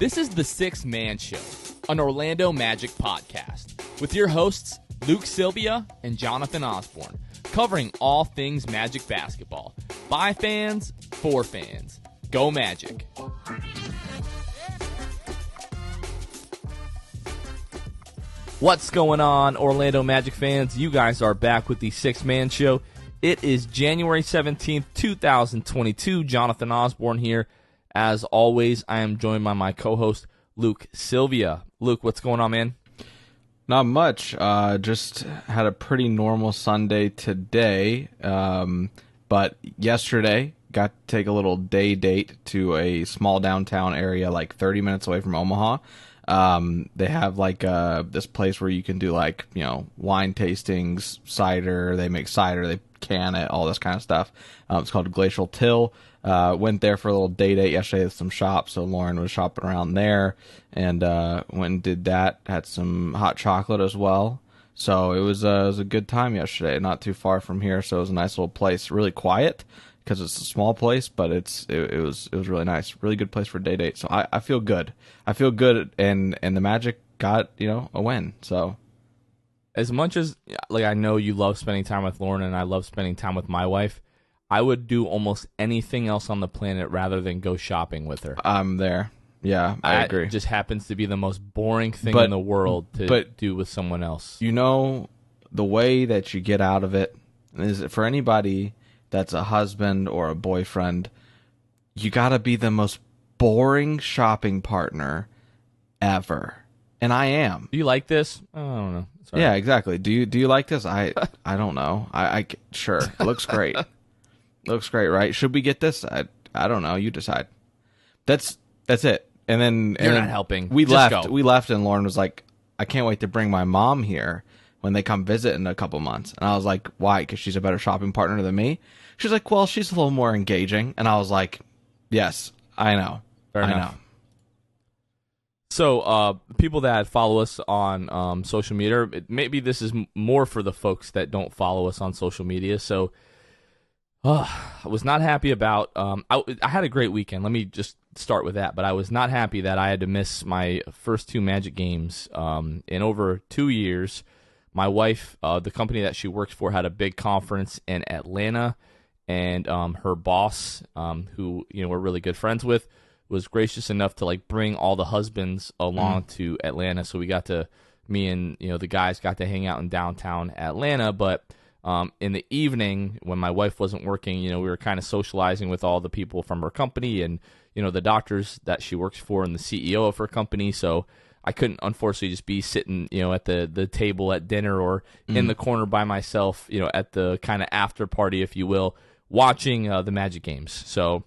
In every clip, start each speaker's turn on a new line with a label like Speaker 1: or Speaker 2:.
Speaker 1: This is the Sixth Man Show, an Orlando Magic podcast, with your hosts Luke Sylvia and Jonathan Osborne, covering all things Magic basketball. By fans, for fans. Go Magic. What's going on, Orlando Magic fans? You guys are back with the Sixth Man Show. It is January 17th, 2022. Jonathan Osborne here. As always, I am joined by my co-host, Luke Sylvia. Luke, what's going on, man?
Speaker 2: Not much. Just had a pretty normal Sunday today. But yesterday, got to take a little day date to a small downtown area, like 30 minutes away from Omaha. They have like this place where you can do like, wine tastings, cider. They make cider, they can it, all this kind of stuff. It's called Glacial Till. Went there for a little day date yesterday with some shops, so Lauren was shopping around there, and went and did that. Had some hot chocolate as well. So it was a good time yesterday, not too far from here, so it was a nice little place. Really quiet, because it's a small place, but it was really nice. Really good place for a day date, so I feel good. I feel good, and the Magic got, a win, so.
Speaker 1: As much as, I know you love spending time with Lauren, and I love spending time with my wife, I would do almost anything else on the planet rather than go shopping with her.
Speaker 2: I'm there. Yeah, I agree.
Speaker 1: It just happens to be the most boring thing in the world to do with someone else.
Speaker 2: The way that you get out of it is, for anybody that's a husband or a boyfriend, you got to be the most boring shopping partner ever. And I am.
Speaker 1: Do you like this? I don't know. Sorry.
Speaker 2: Yeah, exactly. Do you like this? I don't know. Sure. It looks great. Looks great, right? Should we get this? I don't know. You decide. That's it. And then
Speaker 1: you're not helping.
Speaker 2: We
Speaker 1: Just
Speaker 2: left.
Speaker 1: Go.
Speaker 2: We left, and Lauren was like, "I can't wait to bring my mom here when they come visit in a couple months." And I was like, "Why? Because she's a better shopping partner than me?" She's like, "Well, she's a little more engaging." And I was like, "Yes, I know.
Speaker 1: Fair enough.
Speaker 2: I know."
Speaker 1: So, people that follow us on social media, maybe this is more for the folks that don't follow us on social media. So, I was not happy about. I had a great weekend. Let me just start with that. But I was not happy that I had to miss my first two Magic games in over 2 years. My wife, the company that she works for, had a big conference in Atlanta, and her boss, who we're really good friends with, was gracious enough to bring all the husbands along to Atlanta. So me and the guys got to hang out in downtown Atlanta. But in the evening, when my wife wasn't working, we were kind of socializing with all the people from her company and the doctors that she works for and the CEO of her company. So I couldn't, unfortunately, just be sitting at the table at dinner or in the corner by myself, at the kind of after party, if you will, watching the Magic games. So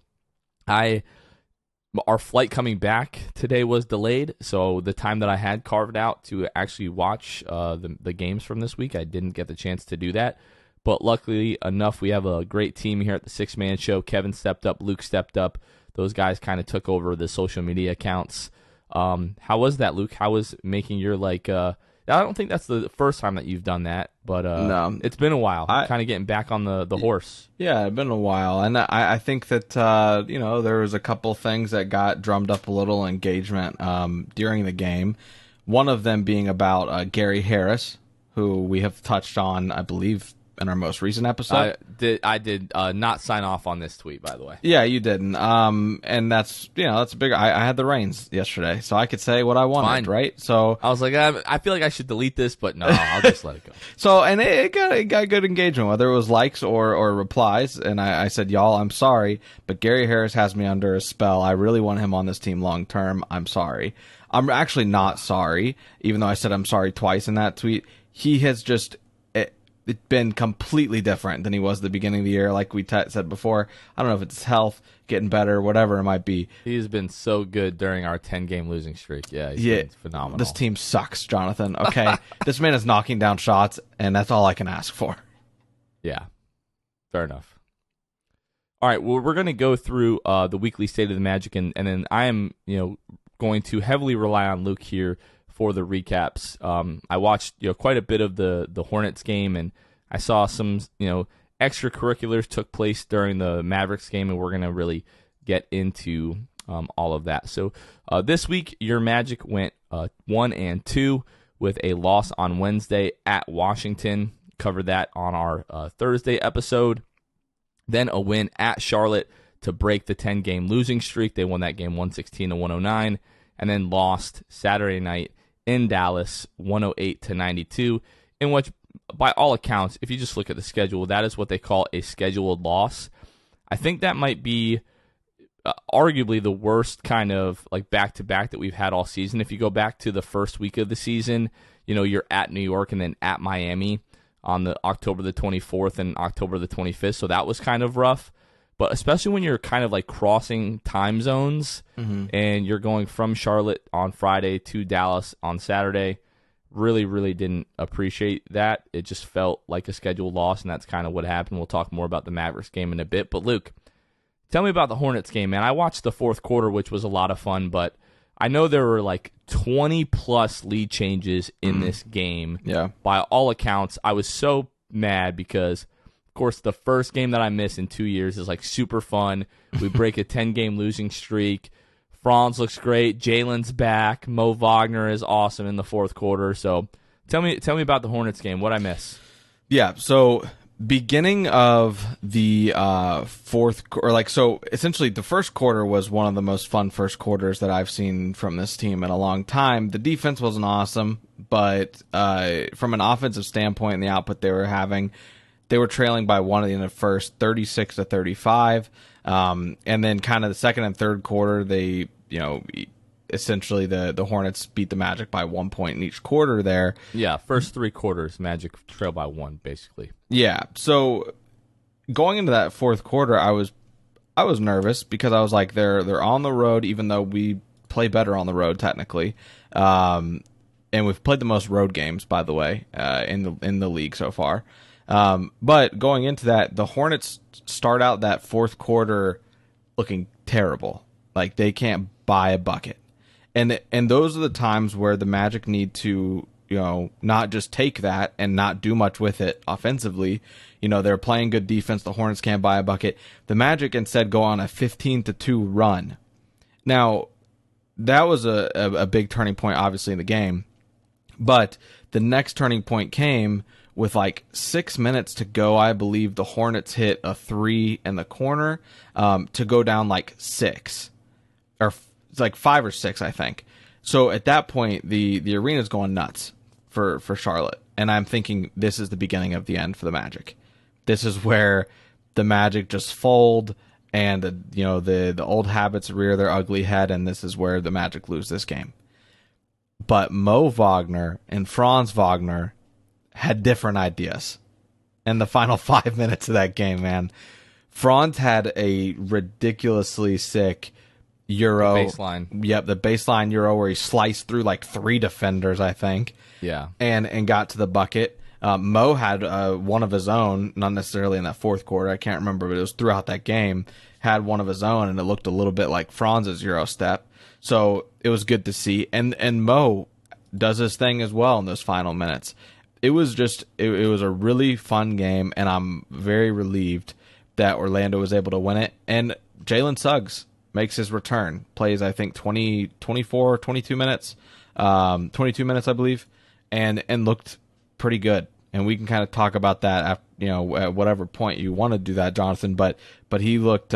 Speaker 1: our flight coming back today was delayed, so the time that I had carved out to actually watch the games from this week, I didn't get the chance to do that. But luckily enough, we have a great team here at the Sixth Man Show. Kevin stepped up, Luke stepped up. Those guys kind of took over the social media accounts. How was that, Luke? How was making your I don't think that's the first time that you've done that, but no, it's been a while. Kind of getting back on the horse.
Speaker 2: Yeah, it's been a while, and I think that there was a couple things that got drummed up a little engagement during the game. One of them being about Gary Harris, who we have touched on, I believe, in our most recent episode.
Speaker 1: I did not sign off on this tweet, by the way.
Speaker 2: Yeah, you didn't. And that's that's a big. I had the reins yesterday, so I could say what I wanted. Fine. Right? So
Speaker 1: I was like, I feel like I should delete this, but no, I'll just let it go.
Speaker 2: So and it got good engagement, whether it was likes or replies. And I said, y'all, I'm sorry, but Gary Harris has me under a spell. I really want him on this team long term. I'm sorry. I'm actually not sorry, even though I said I'm sorry twice in that tweet. He has just. It's been completely different than he was at the beginning of the year, like we said before. I don't know if it's health, getting better, whatever it might be.
Speaker 1: He's been so good during our 10-game losing streak. Yeah, he's been phenomenal.
Speaker 2: This team sucks, Jonathan. Okay, this man is knocking down shots, and that's all I can ask for.
Speaker 1: Yeah, fair enough. All right, well, we're going to go through the weekly state of the Magic, and then I am going to heavily rely on Luke here for the recaps. I watched quite a bit of the Hornets game, and I saw some extracurriculars took place during the Mavericks game, and we're going to really get into all of that. So this week, your Magic went 1-2 with a loss on Wednesday at Washington. Covered that on our Thursday episode. Then a win at Charlotte to break the 10-game losing streak. They won that game 116-109, and then lost Saturday night in Dallas 108-92, in which, by all accounts, if you just look at the schedule, that is what they call a scheduled loss. I think that might be arguably the worst kind of like back-to-back that we've had all season. If you go back to the first week of the season, you're at New York and then at Miami on the October the 24th and October the 25th, so that was kind of rough. But especially when you're kind of like crossing time zones and you're going from Charlotte on Friday to Dallas on Saturday, really, really didn't appreciate that. It just felt like a scheduled loss, and that's kind of what happened. We'll talk more about the Mavericks game in a bit. But Luke, tell me about the Hornets game, man. I watched the fourth quarter, which was a lot of fun, but I know there were like 20-plus lead changes in this game.
Speaker 2: Yeah.
Speaker 1: By all accounts, I was so mad because, of course, the first game that I missed in 2 years is like super fun. We break a 10-game losing streak. Franz looks great. Jalen's back. Moe Wagner is awesome in the fourth quarter. So tell me about the Hornets game. What'd I miss?
Speaker 2: Yeah, so beginning of the so essentially the first quarter was one of the most fun first quarters that I've seen from this team in a long time. The defense wasn't awesome, but from an offensive standpoint and the output they were having, they were trailing by one in the first, 36-35. And then kind of the second and third quarter, they, essentially the Hornets beat the Magic by 1 point in each quarter there.
Speaker 1: Yeah, first three quarters, Magic trail by one, basically.
Speaker 2: Yeah, so going into that fourth quarter, I was nervous because I was like, they're on the road, even though we play better on the road technically, and we've played the most road games, by the way, in the league so far. But going into that, the Hornets start out that fourth quarter looking terrible, like they can't buy a bucket, and those are the times where the Magic need to not just take that and not do much with it offensively. They're playing good defense. The Hornets can't buy a bucket. The Magic instead go on a 15-2 run. Now, that was a big turning point, obviously, in the game. But the next turning point came with like 6 minutes to go. I believe the Hornets hit a three in the corner to go down like 6. Or it's like 5 or 6, I think. So at that point, the arena's going nuts for Charlotte. And I'm thinking this is the beginning of the end for the Magic. This is where the Magic just fold and the old habits rear their ugly head, and this is where the Magic lose this game. But Moe Wagner and Franz Wagner had different ideas in the final 5 minutes of that game, man. Franz had a ridiculously sick Euro.
Speaker 1: Baseline.
Speaker 2: Yep, the baseline Euro where he sliced through like 3 defenders, I think.
Speaker 1: Yeah.
Speaker 2: And got to the bucket. Moe had one of his own, not necessarily in that fourth quarter, I can't remember, but it was throughout that game, had one of his own, and it looked a little bit like Franz's Euro step. So it was good to see. And Moe does his thing as well in those final minutes. It was just, it was a really fun game, and I'm very relieved that Orlando was able to win it. And Jalen Suggs makes his return, plays, I think, 22 minutes, I believe, and looked pretty good. And we can kind of talk about that at whatever point you want to do that, Jonathan. But he looked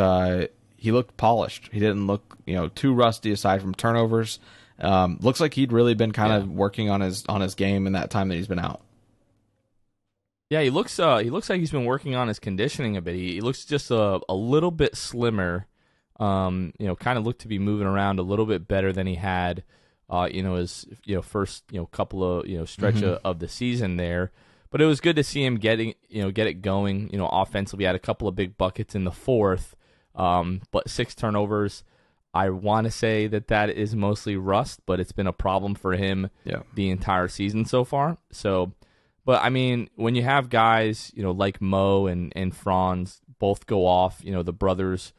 Speaker 2: polished. He didn't look too rusty aside from turnovers. Looks like he'd really been kind of working on his game in that time that he's been out.
Speaker 1: Yeah, he looks like he's been working on his conditioning a bit. He looks just a little bit slimmer. Kind of looked to be moving around a little bit better than he had, his first couple of stretch of the season there. But it was good to see him get it going. Offensively, he had a couple of big buckets in the fourth, but 6 turnovers. I want to say that is mostly rust, but it's been a problem for him the entire season so far. So, but I mean, when you have guys like Moe and Franz both go off, the brothers,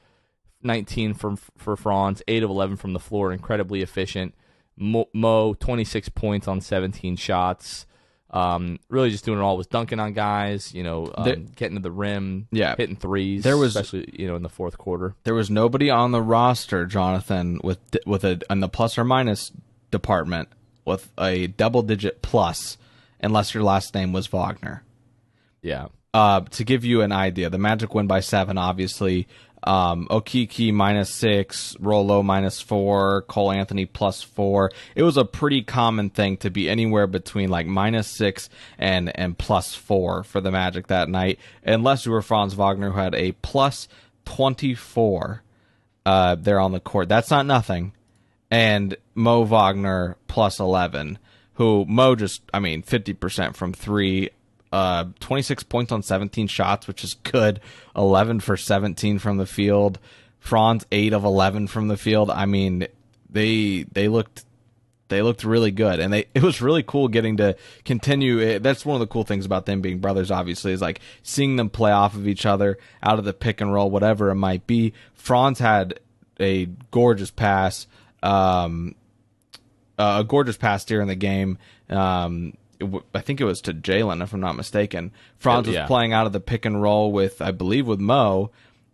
Speaker 1: 19 for Franz, 8 of 11 from the floor, incredibly efficient. Moe 26 points on 17 shots. Really just doing it all, was dunking on guys, getting to the rim, hitting threes, especially in the fourth quarter.
Speaker 2: There was nobody on the roster, Jonathan, in the plus or minus department with a double-digit plus, unless your last name was Wagner.
Speaker 1: Yeah.
Speaker 2: To give you an idea, the Magic win by 7, obviously. Okiki -6, Rolo -4, Cole Anthony +4. It was a pretty common thing to be anywhere between like -6 and +4 for the Magic that night, unless you were Franz Wagner, who had a +24 there on the court. That's not nothing. And Moe Wagner +11, who Mo 50% from 3. 26 points on 17 shots, which is good. 11 for 17 from the field. Franz 8 of 11 from the field. I mean, they looked really good, and it was really cool getting to continue. That's one of the cool things about them being brothers. Obviously, is like seeing them play off of each other out of the pick and roll, whatever it might be. Franz had a gorgeous pass, during the game. I think it was to Jalen, if I'm not mistaken. Franz was playing out of the pick and roll with Mo,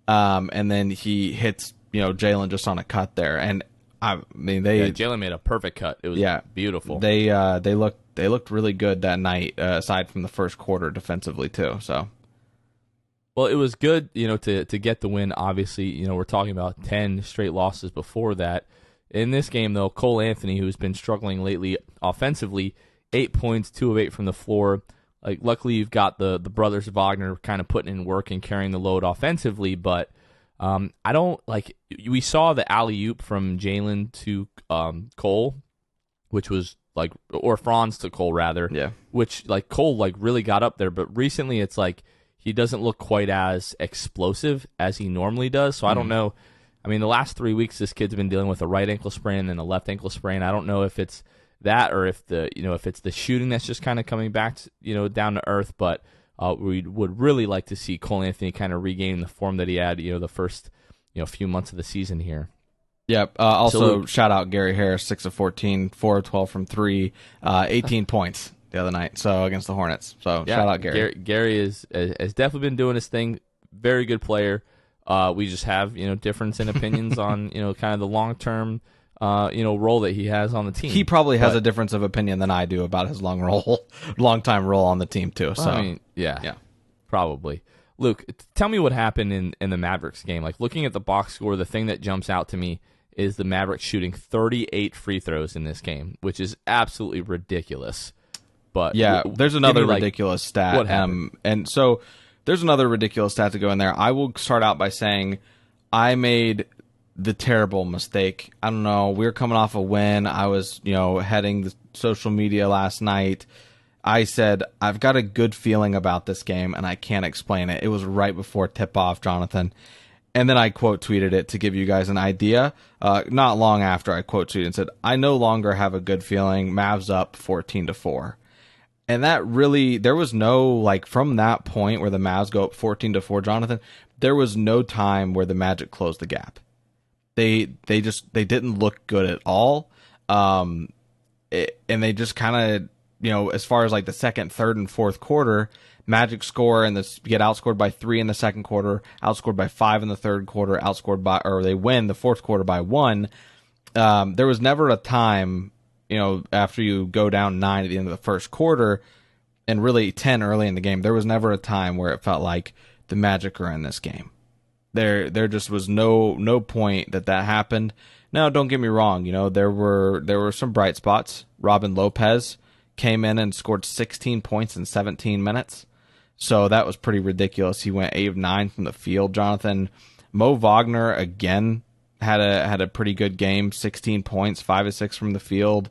Speaker 2: and then he hits Jalen just on a cut there, and
Speaker 1: Jalen made a perfect cut. It was beautiful.
Speaker 2: They looked really good that night, aside from the first quarter defensively too. So,
Speaker 1: well, it was good, to get the win. Obviously, we're talking about 10 straight losses before that. In this game, though, Cole Anthony, who's been struggling lately offensively, 8 points, 2 of 8 from the floor. Like, luckily, you've got the brothers Wagner kind of putting in work and carrying the load offensively. But I don't like. We saw the alley-oop from Jalen to Cole, which was like, or Franz to Cole rather.
Speaker 2: Yeah.
Speaker 1: Which like Cole like really got up there, but recently it's like he doesn't look quite as explosive as he normally does. So I don't know. I mean, the last 3 weeks, this kid's been dealing with a right ankle sprain and a left ankle sprain. I don't know if it's that or if it's the shooting that's just kind of coming back, down to earth. But we would really like to see Cole Anthony kind of regain the form that he had, the first, few months of the season here.
Speaker 2: Yep. Also, shout out Gary Harris, 6 of 14, 4 of 12 from 3, 18 points the other night. So against the Hornets. So shout out Gary.
Speaker 1: Gary has definitely been doing his thing. Very good player. We just have difference in opinions on kind of the long term role that he has on the team.
Speaker 2: He probably has a difference of opinion than I do about his long time role on the team too. So
Speaker 1: I mean, yeah, probably. Luke, tell me what happened in the Mavericks game. Like, looking at the box score, the thing that jumps out to me is the Mavericks shooting 38 free throws in this game, which is absolutely ridiculous. But
Speaker 2: yeah, there's another ridiculous stat.
Speaker 1: What happened?
Speaker 2: And so there's another ridiculous stat to go in there. I will start out by saying I made the terrible mistake. I don't know. We were coming off a win. I was, heading the social media last night. I said, I've got a good feeling about this game, and I can't explain it. It was right before tip-off, Jonathan. And then I quote tweeted it to give you guys an idea. Not long after I quote tweeted and said, I no longer have a good feeling. Mavs up 14-4. And that really, there was no, from that point where the Mavs go up 14-4, Jonathan, there was no time where the Magic closed the gap. They didn't look good at all. And they just kind of, as far as the second, third, and fourth quarter, Magic score and get outscored by 3 in the second quarter, outscored by 5 in the third quarter, they win the fourth quarter by 1. There was never a time, after you go down 9 at the end of the first quarter, and really 10 early in the game, there was never a time where it felt like the Magic are in this game. There just was no point that happened. Now, don't get me wrong. There were some bright spots. Robin Lopez came in and scored 16 points in 17 minutes. So that was pretty ridiculous. He went 8 of 9 from the field, Jonathan. Moe Wagner, again, had a pretty good game. 16 points, 5 of 6 from the field,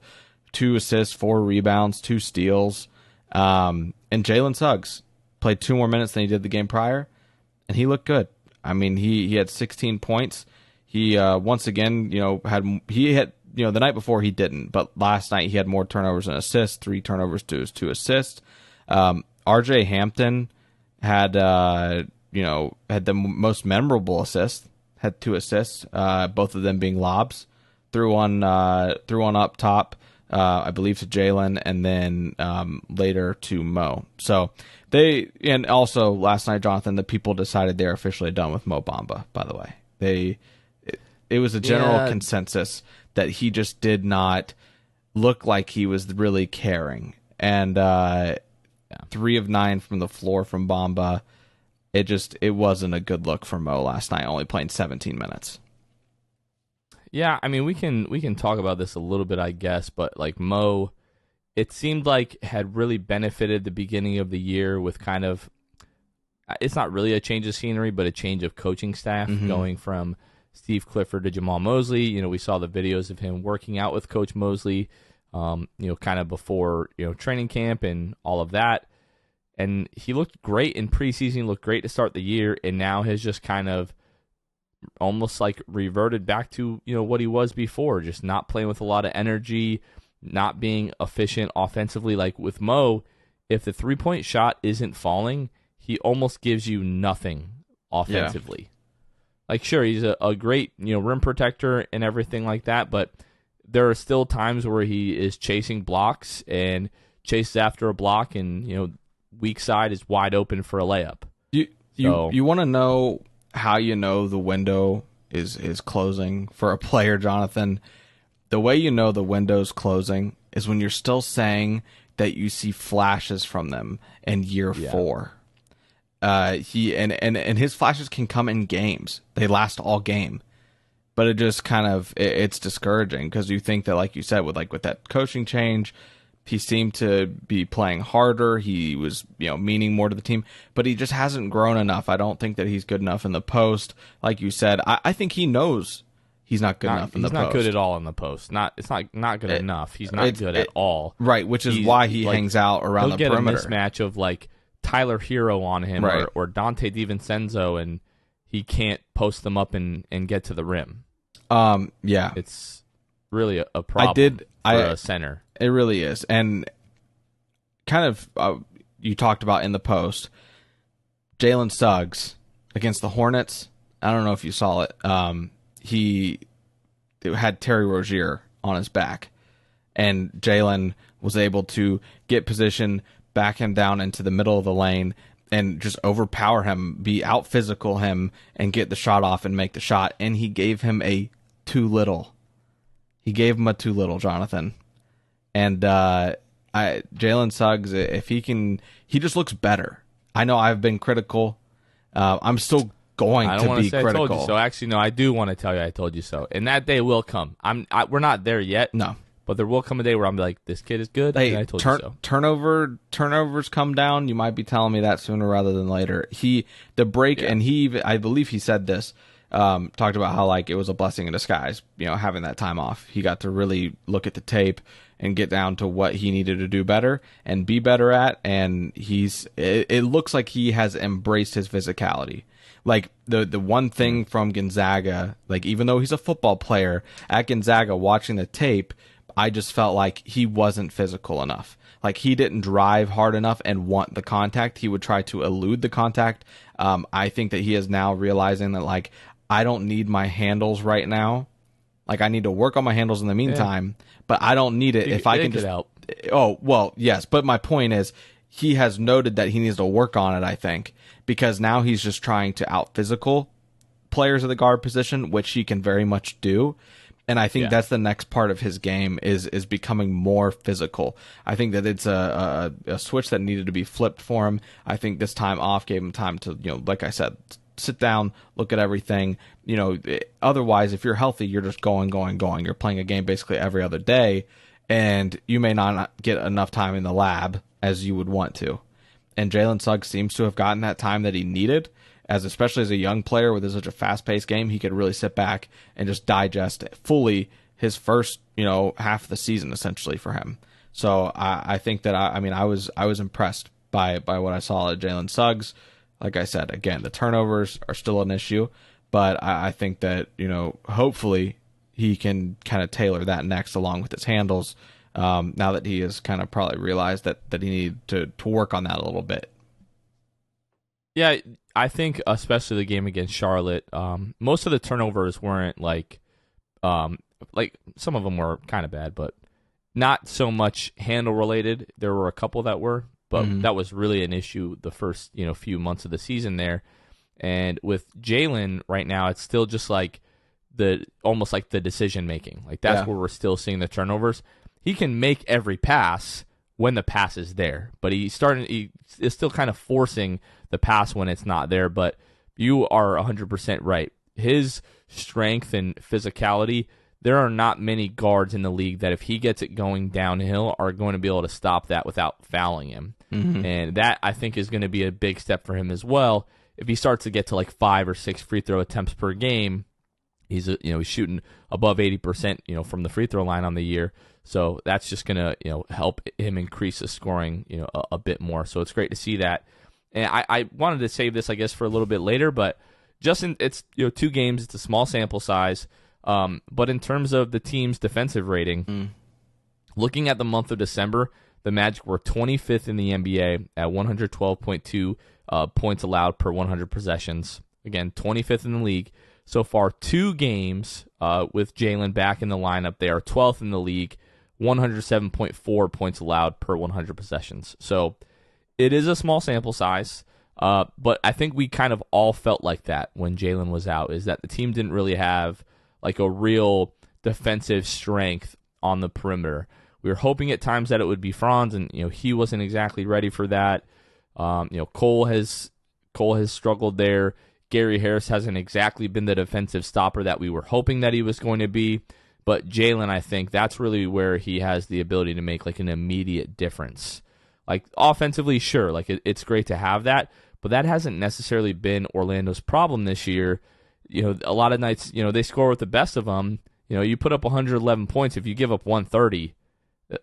Speaker 2: 2 assists, 4 rebounds, 2 steals. And Jalen Suggs played 2 more minutes than he did the game prior, and he looked good. I mean, he had 16 points. He once again, had the night before he didn't, but last night he had more turnovers and assists, 3 turnovers to his 2 assists. R.J. Hampton had the most memorable assist, had 2 assists, both of them being lobs. Threw one up top I believe to Jalen, and then later to Moe. So and also last night, Jonathan, the people decided they're officially done with Mo Bamba. By the way, it was a general consensus that he just did not look like he was really caring. And 3 of 9 from the floor from Bamba. It wasn't a good look for Mo last night, only playing 17 minutes.
Speaker 1: Yeah, I mean, we can talk about this a little bit, I guess, but like Mo, it seemed like had really benefited the beginning of the year with kind of, it's not really a change of scenery, but a change of coaching staff, going from Steve Clifford to Jamal Mosley. You know, we saw the videos of him working out with Coach Mosley, you know, kind of before, you know, training camp and all of that. And he looked great in preseason, he looked great to start the year, and now has just kind of almost like reverted back to, you know, what he was before, just not playing with a lot of energy, not being efficient offensively. Like with Mo, if the 3-point shot isn't falling, he almost gives you nothing offensively. Yeah. Like, sure, he's a great, you know, rim protector and everything like that, but there are still times where he is chasing blocks and chases after a block, and, you know, weak side is wide open for a layup.
Speaker 2: You want to know how you know the window is closing for a player, Jonathan? The way you know the window's closing is when you're still saying that you see flashes from them in year 4. He and his flashes can come in games. They last all game. But it just kind of it's discouraging because you think that, like you said, with that coaching change, he seemed to be playing harder. He was, you know, meaning more to the team, but he just hasn't grown enough. I don't think that he's good enough in the post. Like you said, I think he knows he's not good enough in the post.
Speaker 1: He's not good at all in the post. It's not good enough. He's not good at all.
Speaker 2: Right, which is why he hangs out around the perimeter.
Speaker 1: He'll get a mismatch of like Tyler Hero on him, right, or Dante DiVincenzo, and he can't post them up and get to the rim.
Speaker 2: Yeah,
Speaker 1: it's really a problem for a center.
Speaker 2: It really is. And kind of, you talked about in the post, Jalen Suggs against the Hornets. I don't know if you saw it. He had Terry Rozier on his back, and Jalen was able to get position, back him down into the middle of the lane, and just overpower him, be out physical him, and get the shot off and make the shot. And he gave him a too little. He gave him a too little, Jonathan. And Jalen Suggs, if he can, he just looks better. I know I've been critical. I'm still going to be critical. I told
Speaker 1: you so. Actually, no, I do want to tell you I told you so. And that day will come. We're not there yet.
Speaker 2: No.
Speaker 1: But there will come a day where I'm like, this kid is good, and I told you so.
Speaker 2: Turnovers come down. You might be telling me that sooner rather than later. And I believe he said this, talked about how like it was a blessing in disguise, you know, having that time off. He got to really look at the tape and get down to what he needed to do better and be better at. And it looks like he has embraced his physicality. Like the one thing from Gonzaga, like even though he's a football player at Gonzaga, watching the tape, I just felt like he wasn't physical enough. Like he didn't drive hard enough and want the contact. He would try to elude the contact. I think that he is now realizing that like, I don't need my handles right now. Like I need to work on my handles in the meantime, but I don't need it if I can just
Speaker 1: help.
Speaker 2: Oh, well, yes, but my point is he has noted that he needs to work on it, I think, because now he's just trying to out physical players at the guard position, which he can very much do. And I think that's the next part of his game is becoming more physical. I think that it's a switch that needed to be flipped for him. I think this time off gave him time to, you know, like I said, sit down, look at everything. You know, otherwise, if you're healthy, you're just going. You're playing a game basically every other day, and you may not get enough time in the lab as you would want to. And Jalen Suggs seems to have gotten that time that he needed, especially as a young player with such a fast-paced game. He could really sit back and just digest fully his first, you know, half of the season essentially for him. So I think that I was impressed by what I saw at Jalen Suggs. Like I said, again, the turnovers are still an issue, but I think that, you know, hopefully he can kind of tailor that next along with his handles, now that he has kind of probably realized that he needed to work on that a little bit.
Speaker 1: Yeah, I think especially the game against Charlotte, most of the turnovers weren't like some of them were kind of bad, but Not so much handle related. There were a couple that were, but that was really an issue the first few months of the season there. And with Jalen right now, it's still just like almost like the decision making. Like that's where we're still seeing the turnovers. He can make every pass when the pass is there, but he is still kind of forcing the pass when it's not there. But you are 100% right. His strength and physicality, there are not many guards in the league that if he gets it going downhill are going to be able to stop that without fouling him. And that I think is going to be a big step for him as well. If he starts to get to like 5 or 6 free throw attempts per game, he's shooting above 80% from the free throw line on the year. So that's just going to help him increase the scoring a bit more. So it's great to see that. And I wanted to save this I guess for a little bit later, but it's 2 games, it's a small sample size. But in terms of the team's defensive rating, looking at the month of December, the Magic were 25th in the NBA at 112.2 points allowed per 100 possessions. Again, 25th in the league. So far, 2 games with Jalen back in the lineup. They are 12th in the league, 107.4 points allowed per 100 possessions. So it is a small sample size, but I think we kind of all felt like that when Jalen was out, is that the team didn't really have like a real defensive strength on the perimeter. We were hoping at times that it would be Franz, and he wasn't exactly ready for that. Cole has struggled there. Gary Harris hasn't exactly been the defensive stopper that we were hoping that he was going to be. But Jalen, I think that's really where he has the ability to make like an immediate difference. Like offensively, sure, like it's great to have that, but that hasn't necessarily been Orlando's problem this year. A lot of nights, they score with the best of them. You put up 111 points. If you give up 130,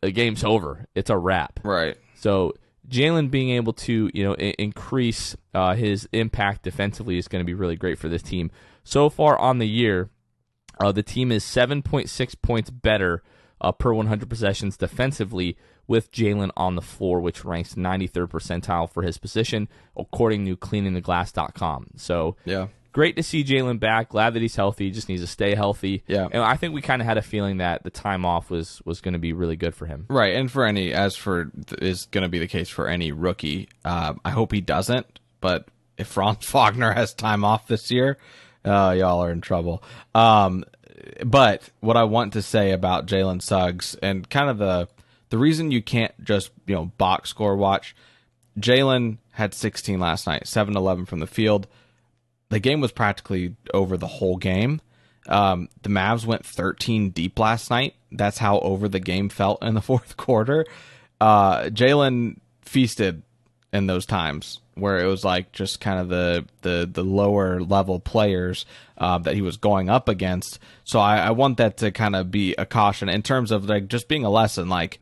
Speaker 1: the game's over. It's a wrap.
Speaker 2: Right.
Speaker 1: So Jalen being able to, increase his impact defensively is going to be really great for this team. So far on the year, the team is 7.6 points better per 100 possessions defensively with Jalen on the floor, which ranks 93rd percentile for his position, according to cleaningtheglass.com. So
Speaker 2: yeah.
Speaker 1: Great to see Jalen back. Glad that he's healthy. He just needs to stay healthy.
Speaker 2: Yeah.
Speaker 1: And I think we kind of had a feeling that the time off was going to be really good for him.
Speaker 2: Right. And is going to be the case for any rookie. I hope he doesn't. But if Franz Wagner has time off this year, y'all are in trouble. But what I want to say about Jalen Suggs and kind of the reason you can't just box score watch. Jalen had 16 last night, 7-11 from the field. The game was practically over the whole game. The Mavs went 13 deep last night. That's how over the game felt in the fourth quarter. Jalen feasted in those times where it was like just kind of the lower level players that he was going up against. So I want that to kind of be a caution in terms of like just being a lesson. Like,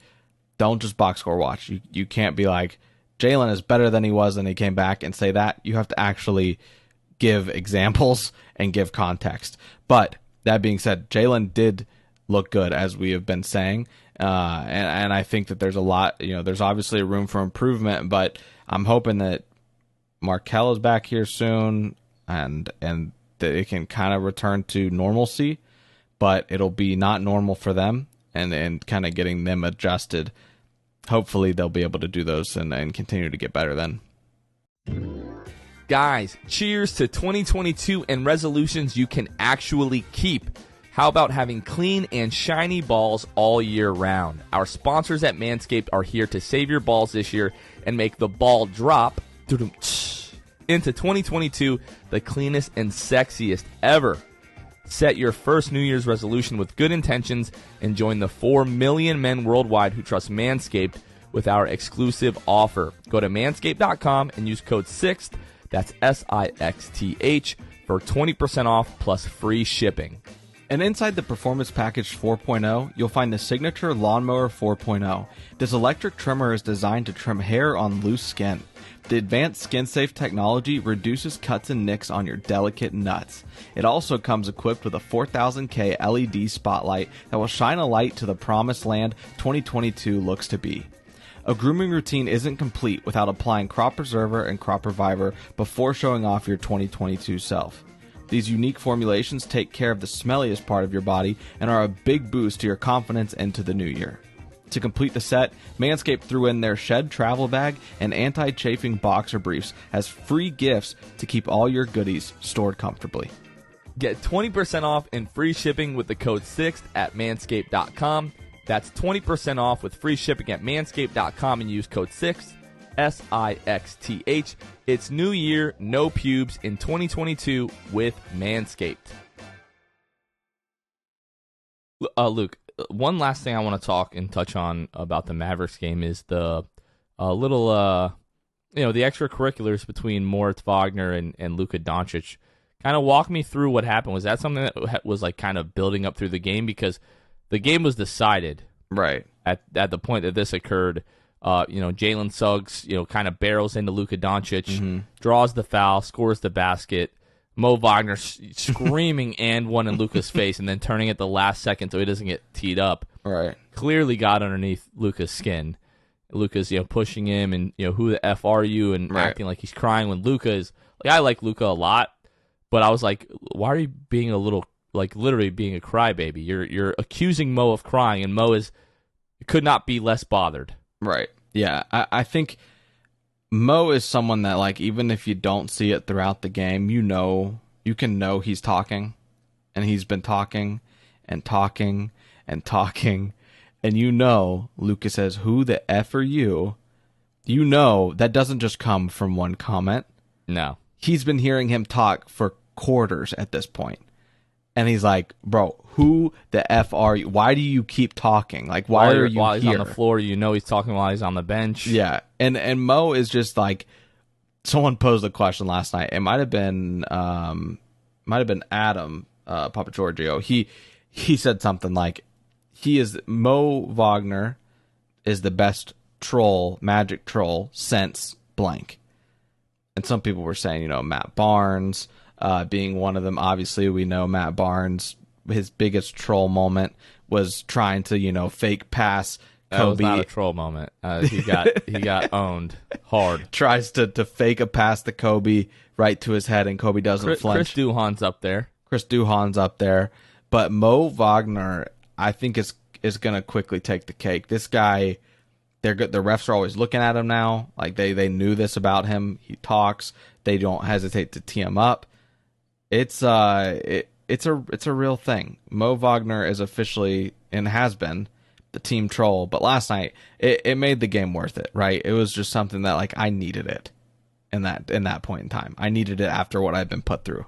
Speaker 2: don't just box score watch. You can't be like, Jalen is better than he was and he came back and say that. You have to actually give examples and give context. But that being said, Jalen did look good, as we have been saying, and I think that there's a lot. There's obviously room for improvement, but I'm hoping that Markelle is back here soon, and that it can kind of return to normalcy. But it'll be not normal for them, and kind of getting them adjusted. Hopefully, they'll be able to do those and continue to get better then.
Speaker 1: Guys, cheers to 2022 and resolutions you can actually keep. How about having clean and shiny balls all year round? Our sponsors at Manscaped are here to save your balls this year and make the ball drop into 2022 the cleanest and sexiest ever. Set your first New Year's resolution with good intentions and join the 4 million men worldwide who trust Manscaped with our exclusive offer. Go to manscaped.com and use code 6th. That's SIXTH for 20% off plus free shipping.
Speaker 2: And inside the Performance Package 4.0, you'll find the Signature Lawnmower 4.0. This electric trimmer is designed to trim hair on loose skin. The advanced skin-safe technology reduces cuts and nicks on your delicate nuts. It also comes equipped with a 4000K LED spotlight that will shine a light to the promised land 2022 looks to be. A grooming routine isn't complete without applying Crop Preserver and Crop Reviver before showing off your 2022 self. These unique formulations take care of the smelliest part of your body and are a big boost to your confidence into the new year. To complete the set, Manscaped threw in their Shed travel bag and anti-chafing boxer briefs as free gifts to keep all your goodies stored comfortably.
Speaker 1: Get 20% off and free shipping with the code SIXTH at manscaped.com. That's 20% off with free shipping at manscaped.com and use code SIXTH, SIXTH. It's new year, no pubes in 2022 with Manscaped. Luke, one last thing I want to talk and touch on about the Mavericks game is the the extracurriculars between Moe Wagner and Luka Doncic. Kind of walk me through what happened. Was that something that was like kind of building up through the game? Because the game was decided
Speaker 2: right
Speaker 1: at the point that this occurred. Jalen Suggs, kind of barrels into Luka Doncic, draws the foul, scores the basket. Moe Wagner screaming and one in Luka's face, and then turning at the last second so he doesn't get teed up.
Speaker 2: Right.
Speaker 1: Clearly got underneath Luka's skin. Luka's pushing him and who the F are you, and acting like he's crying when Luka is like, I like Luka a lot, but I was like, why are you being a little, like, literally being a crybaby? You're accusing Moe of crying, and Moe could not be less bothered.
Speaker 2: Right. Yeah. I think Moe is someone that, like, even if you don't see it throughout the game, you can know he's talking, and he's been talking and talking and talking, and Luka says, who the F are you? That doesn't just come from one comment.
Speaker 1: No.
Speaker 2: He's been hearing him talk for quarters at this point. And he's like, bro, who the F are you? Why do you keep talking? Like, why are you
Speaker 1: while
Speaker 2: here?
Speaker 1: He's on the floor, he's talking while he's on the bench.
Speaker 2: Yeah. And Moe is just like, someone posed the question last night. It might have been Adam Papa Giorgio. He said something like, Moe Wagner is the best magic troll since blank. And some people were saying, Matt Barnes being one of them. Obviously, we know Matt Barnes, his biggest troll moment was trying to, fake pass Kobe.
Speaker 1: That was not a troll moment. He got owned hard.
Speaker 2: Tries to fake a pass to Kobe right to his head, and Kobe doesn't flinch.
Speaker 1: Chris Duhon's up there. But Moe Wagner, I think, is going to quickly take the cake. This guy, the refs are always looking at him now. Like, they knew this about him. He talks. They don't hesitate to tee him up. It's a real thing. Moe Wagner is officially, and has been, the team troll. But last night, it made the game worth it, right? It was just something that, like, I needed it in that point in time. I needed it after what I've been put through.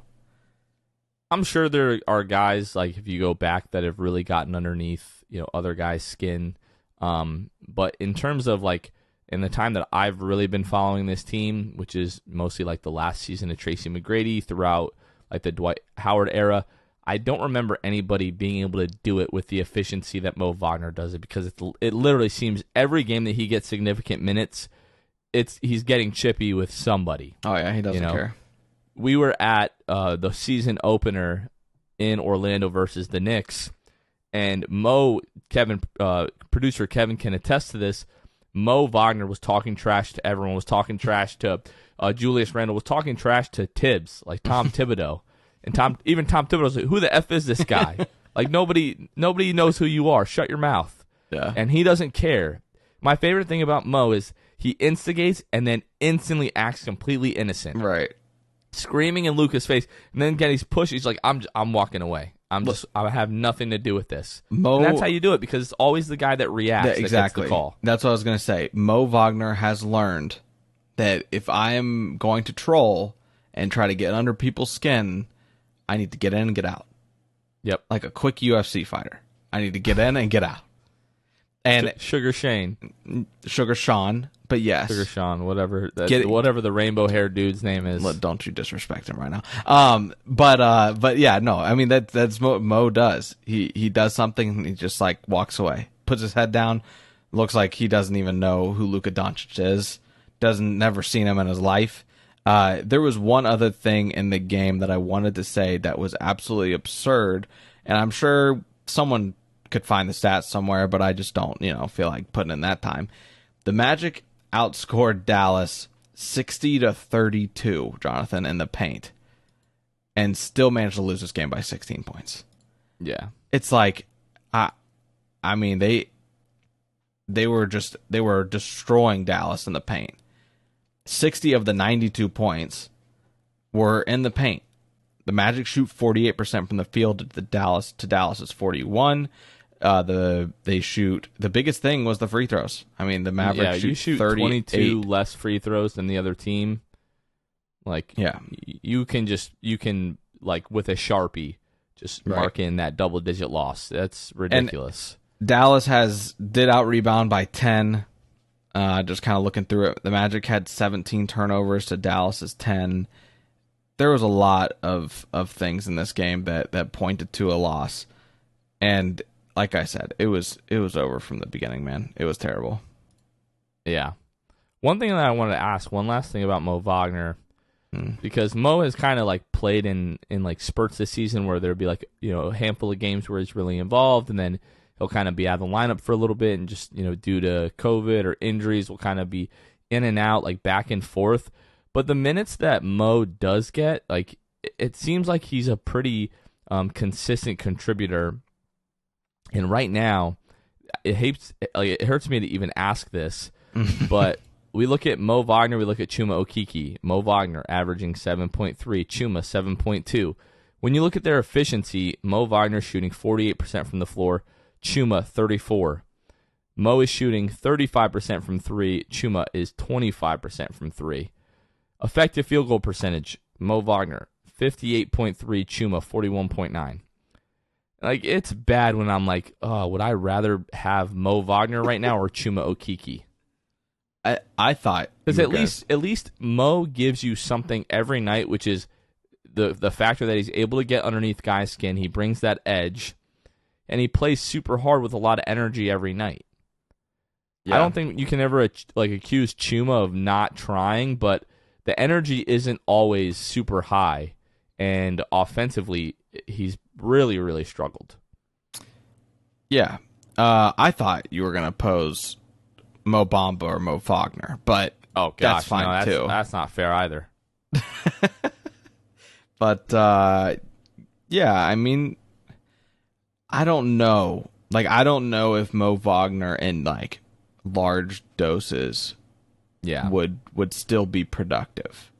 Speaker 1: I'm sure there are guys, like, if you go back, that have really gotten underneath, other guys' skin. But in terms of, like, in the time that I've really been following this team, which is mostly like the last season of Tracy McGrady throughout, like, the Dwight Howard era, I don't remember anybody being able to do it with the efficiency that Moe Wagner does it, because it literally seems every game that he gets significant minutes, he's getting chippy with somebody.
Speaker 2: Oh yeah, he doesn't care.
Speaker 1: We were at the season opener in Orlando versus the Knicks, and producer Kevin can attest to this. Moe Wagner was talking trash to everyone, was talking trash to Julius Randle, was talking trash to Tibbs, like Tom Thibodeau. And Tom Thibodeau's like, who the F is this guy? Like, nobody knows who you are. Shut your mouth.
Speaker 2: Yeah.
Speaker 1: And he doesn't care. My favorite thing about Moe is he instigates and then instantly acts completely innocent.
Speaker 2: Right.
Speaker 1: Screaming in Luka's face, and then again he's pushed. He's like, I'm walking away. I have nothing to do with this.
Speaker 2: Moe,
Speaker 1: and that's how you do it, because it's always the guy that reacts
Speaker 2: exactly.
Speaker 1: that gets the call.
Speaker 2: That's what I was going to say. Moe Wagner has learned that if I am going to troll and try to get under people's skin, I need to get in and get out.
Speaker 1: Yep.
Speaker 2: Like a quick UFC fighter. I need to get in and get out. And
Speaker 1: Sugar Sean,
Speaker 2: but yes.
Speaker 1: Sugar Sean, whatever the rainbow-haired dude's name is.
Speaker 2: Don't you disrespect him right now. But yeah, no, I mean, that's what Moe does. He does something and he just, like, walks away. Puts his head down. Looks like he doesn't even know who Luka Doncic is. Never seen him in his life. There was one other thing in the game that I wanted to say that was absolutely absurd, and I'm sure someone could find the stats somewhere, but I just don't, feel like putting in that time. The Magic outscored Dallas 60-32, Jonathan, in the paint, and still managed to lose this game by 16 points.
Speaker 1: Yeah.
Speaker 2: It's like, I mean, they were destroying Dallas in the paint. 60 of the 92 points were in the paint. The Magic shoot 48% from the field to Dallas's 41. They shoot. The biggest thing was the free throws. I mean, the Mavericks
Speaker 1: shoot 22 less free throws than the other team. Like, you can like with a Sharpie just mark in that double-digit loss. That's ridiculous.
Speaker 2: And Dallas did out rebound by 10. Just kind of looking through it, the Magic had 17 turnovers to Dallas's 10. There was a lot of things in this game that pointed to a loss, and like I said, it was over from the beginning, man. It was terrible.
Speaker 1: Yeah. One thing that I wanted to ask, one last thing about Moe Wagner, because Mo has kind of like played in like spurts this season where there'd be like, you know, a handful of games where he's really involved, and then he'll kind of be out of the lineup for a little bit, and just, you know, due to COVID or injuries, will kind of be in and out, like back and forth. But the minutes that Mo does get, like, it seems like he's a pretty consistent contributor. And right now, it hurts me to even ask this, but we look at Moe Wagner, we look at Chuma Okeke. Moe Wagner averaging 7.3, Chuma 7.2. When you look at their efficiency, Moe Wagner shooting 48% from the floor, Chuma 34%. Mo is shooting 35% from 3, Chuma is 25% from 3. Effective field goal percentage, Moe Wagner 58.3, Chuma 41.9. Like, it's bad when I'm like, oh, would I rather have Moe Wagner right now or Chuma Okeke?
Speaker 2: I thought,
Speaker 1: because at least Mo gives you something every night, which is the factor that he's able to get underneath guys' skin. He brings that edge, and he plays super hard with a lot of energy every night. Yeah. I don't think you can ever like accuse Chuma of not trying, but the energy isn't always super high, and offensively, he's really, really struggled.
Speaker 2: Yeah. I thought you were going to pose Mo Bamba or Moe Wagner, but that's fine too.
Speaker 1: That's not fair either.
Speaker 2: But, yeah, I mean, I don't know. Like, I don't know if Moe Wagner in, like, large doses would still be productive.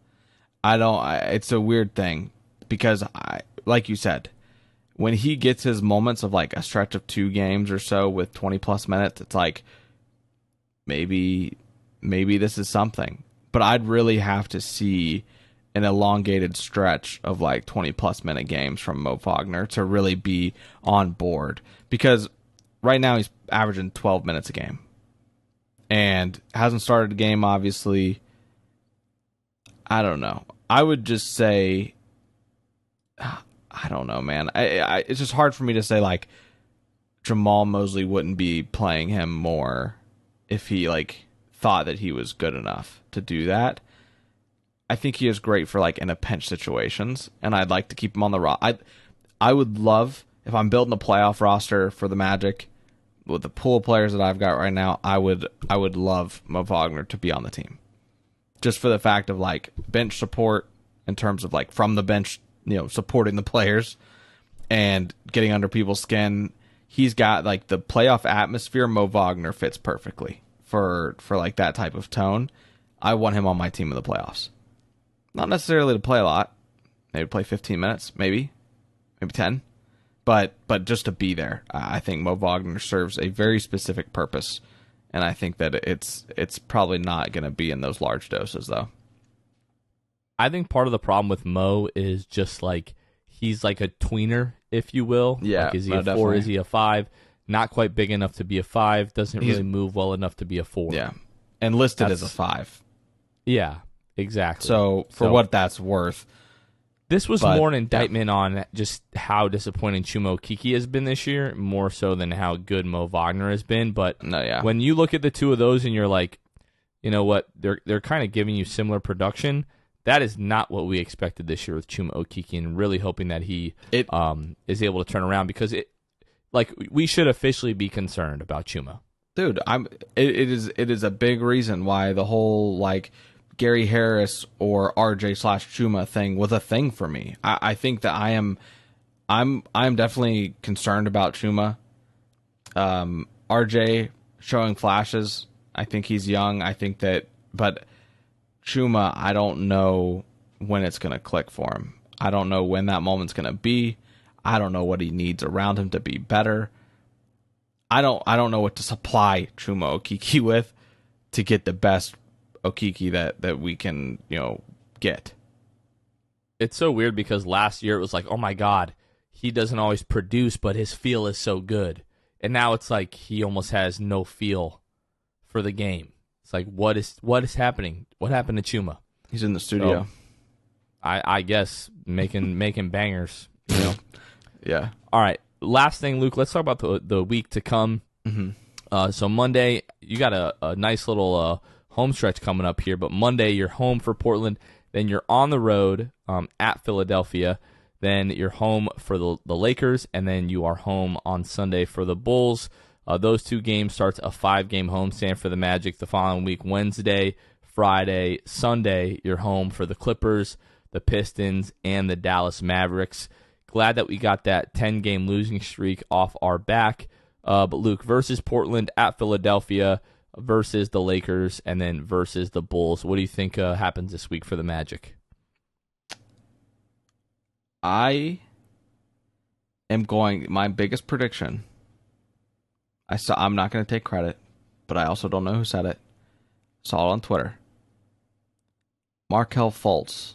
Speaker 2: It's a weird thing because, like you said, when he gets his moments of like a stretch of 2 games or so with 20 plus minutes, it's like maybe this is something. But I'd really have to see an elongated stretch of like 20 plus minute games from Moe Wagner to really be on board, because right now he's averaging 12 minutes a game and hasn't started a game, obviously. I don't know. I would just say, I don't know, man. It's just hard for me to say, like, Jamal Mosley wouldn't be playing him more if he, like, thought that he was good enough to do that. I think he is great for, like, in a pinch situations, and I'd like to keep him on the roster. I would love, if I'm building a playoff roster for the Magic, with the pool of players that I've got right now, I would love Moe Wagner to be on the team. Just for the fact of, like, bench support in terms of, like, from the bench, you know, supporting the players and getting under people's skin. He's got, like, the playoff atmosphere. Moe Wagner fits perfectly for like that type of tone. I want him on my team in the playoffs. Not necessarily to play a lot. Maybe play 15 minutes, maybe 10. But just to be there. I think Moe Wagner serves a very specific purpose, and I think that it's probably not going to be in those large doses, though.
Speaker 1: I think part of the problem with Mo is just like he's like a tweener, if you will.
Speaker 2: Yeah,
Speaker 1: like, is he a 4? Is he a 5? Not quite big enough to be a 5. Doesn't really move well enough to be a 4.
Speaker 2: Yeah, and listed as a 5.
Speaker 1: Yeah, exactly.
Speaker 2: So for what that's worth,
Speaker 1: this was more an indictment on just how disappointing Chuma Okeke has been this year, more so than how good Moe Wagner has been. But when you look at the two of those and you're like, you know what, they're kind of giving you similar production. That is not what we expected this year with Chuma Okeke, and really hoping that he is able to turn around, because we should officially be concerned about Chuma.
Speaker 2: Dude, it is a big reason why the whole like Gary Harris or RJ/Chuma thing was a thing for me. I think that I'm definitely concerned about Chuma. RJ showing flashes. I think he's young. But Chuma, I don't know when it's going to click for him. I don't know when that moment's going to be. I don't know what he needs around him to be better. I don't know what to supply Chuma Okeke with to get the best Okeke that we can, get.
Speaker 1: It's so weird because last year it was like, oh my God, he doesn't always produce, but his feel is so good. And now it's like he almost has no feel for the game. It's like, what is happening? What happened to Chuma?
Speaker 2: He's in the studio.
Speaker 1: So, I guess making bangers.
Speaker 2: Yeah.
Speaker 1: All right. Last thing, Luke. Let's talk about the week to come.
Speaker 2: Mm-hmm.
Speaker 1: So Monday, you got a nice little home stretch coming up here. But Monday, you're home for Portland. Then you're on the road at Philadelphia. Then you're home for the Lakers, and then you are home on Sunday for the Bulls. Those 2 games starts a 5-game homestand for the Magic the following week. Wednesday, Friday, Sunday, you're home for the Clippers, the Pistons, and the Dallas Mavericks. Glad that we got that 10-game losing streak off our back. But Luke, versus Portland at Philadelphia, versus the Lakers, and then versus the Bulls. What do you think happens this week for the Magic?
Speaker 2: I am going, my biggest prediction, I'm not going to take credit, but I also don't know who said it. Saw it on Twitter. Markelle Fultz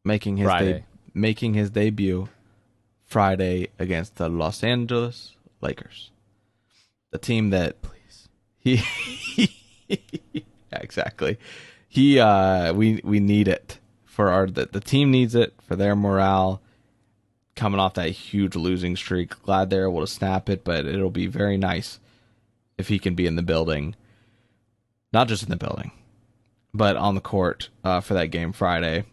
Speaker 2: making his debut Friday against the Los Angeles Lakers. The team that yeah, exactly. We need it for the team needs it for their morale. Coming off that huge losing streak, glad they're able to snap it, but it'll be very nice if he can be in the building, not just in the building, but on the court for that game Friday.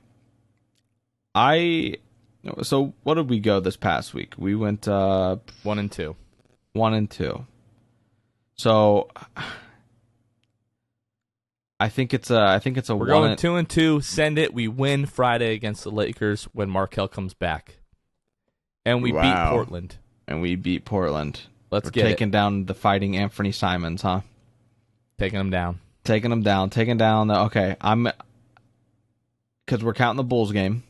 Speaker 2: So what did we go this past week? We went
Speaker 1: 1-2.
Speaker 2: 1-2. So I think it's a
Speaker 1: We're going 2-2. Send it. We win Friday against the Lakers when Markelle comes back, and we beat Portland.
Speaker 2: We're taking down the Fighting Anthony Simons, huh?
Speaker 1: Taking them down.
Speaker 2: Okay, because we're counting the Bulls game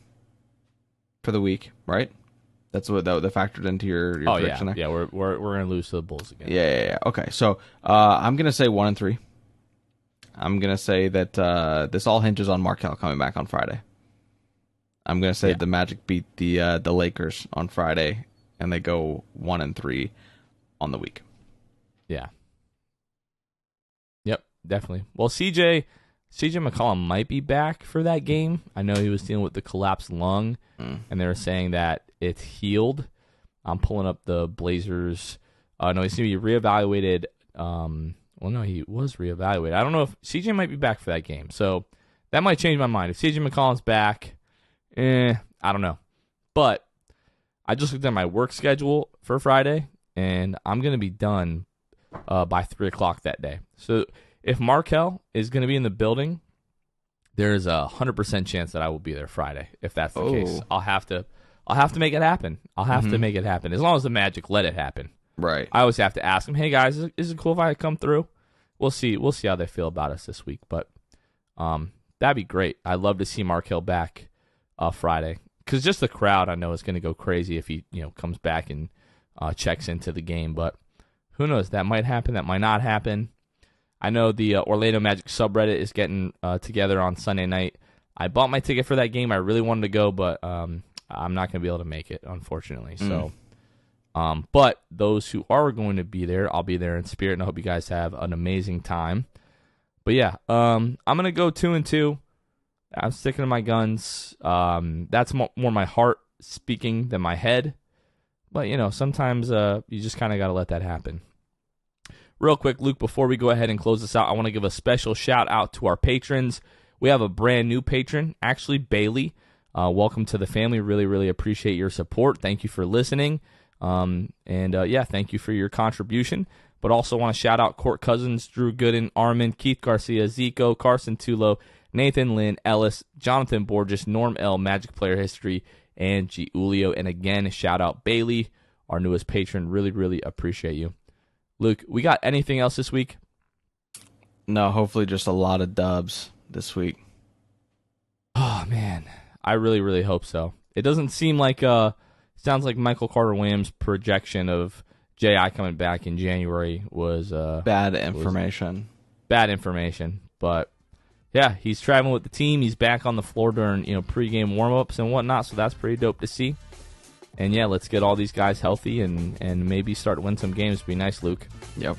Speaker 2: for the week, right? That's what that factored into your prediction there.
Speaker 1: Yeah, we're gonna lose to the Bulls again.
Speaker 2: Yeah. Okay, so I'm gonna say 1-3. I'm gonna say that this all hinges on Markelle coming back on Friday. I'm gonna say the Magic beat the Lakers on Friday, and they go 1-3 on the week.
Speaker 1: Yeah. Yep, definitely. Well, CJ McCollum might be back for that game. I know he was dealing with the collapsed lung, and they were saying that it's healed. I'm pulling up the Blazers. No, he's going to be reevaluated. Well, no, he was reevaluated. I don't know if CJ might be back for that game. So that might change my mind. If CJ McCollum's back, I don't know. But I just looked at my work schedule for Friday, and I'm going to be done by 3 o'clock that day. So if Markelle is going to be in the building, there's a 100% chance that I will be there Friday. If that's the case, I'll have to make it happen. I'll have to make it happen as long as the Magic let it happen.
Speaker 2: Right.
Speaker 1: I always have to ask them, hey guys, is it cool if I come through? We'll see how they feel about us this week, but that'd be great. I'd love to see Markelle back Friday, because just the crowd I know is going to go crazy if he comes back and checks into the game. But who knows? That might happen. That might not happen. I know the Orlando Magic subreddit is getting together on Sunday night. I bought my ticket for that game. I really wanted to go, but I'm not going to be able to make it, unfortunately. So. But those who are going to be there, I'll be there in spirit, and I hope you guys have an amazing time. But yeah, I'm going to go 2-2. I'm sticking to my guns. That's more my heart speaking than my head. But, sometimes you just kind of got to let that happen. Real quick, Luke, before we go ahead and close this out, I want to give a special shout out to our patrons. We have a brand new patron, actually Bailey. Welcome to the family. Really, really appreciate your support. Thank you for listening. Thank you for your contribution. But also want to shout out Court Cousins, Drew Gooden, Armin, Keith Garcia, Zico, Carson Tulo, Nathan Lynn, Ellis, Jonathan Borges, Norm L, Magic Player History, and Giulio. And again, shout out Bailey, our newest patron. Really, really appreciate you. Luke, we got anything else this week?
Speaker 2: No, hopefully just a lot of dubs this week.
Speaker 1: Oh, man. I really, really hope so. It doesn't seem like, sounds like Michael Carter-Williams' projection of J.I. coming back in January was
Speaker 2: Bad information.
Speaker 1: Bad information. But, yeah, he's traveling with the team. He's back on the floor during, pregame warm-ups and whatnot, so that's pretty dope to see. And, yeah, let's get all these guys healthy and maybe start to win some games. Be nice, Luke.
Speaker 2: Yep.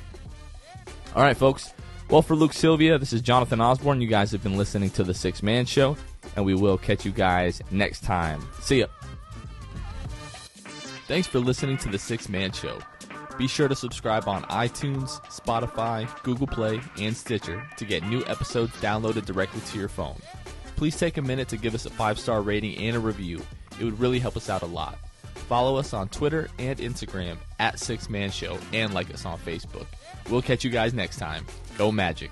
Speaker 1: All right, folks. Well, for Luke Sylvia, this is Jonathan Osborne. You guys have been listening to The Sixth Man Show, and we will catch you guys next time. See ya. Thanks for listening to The Sixth Man Show. Be sure to subscribe on iTunes, Spotify, Google Play, and Stitcher to get new episodes downloaded directly to your phone. Please take a minute to give us a 5-star rating and a review. It would really help us out a lot. Follow us on Twitter and Instagram at Sixth Man Show and like us on Facebook. We'll catch you guys next time. Go Magic.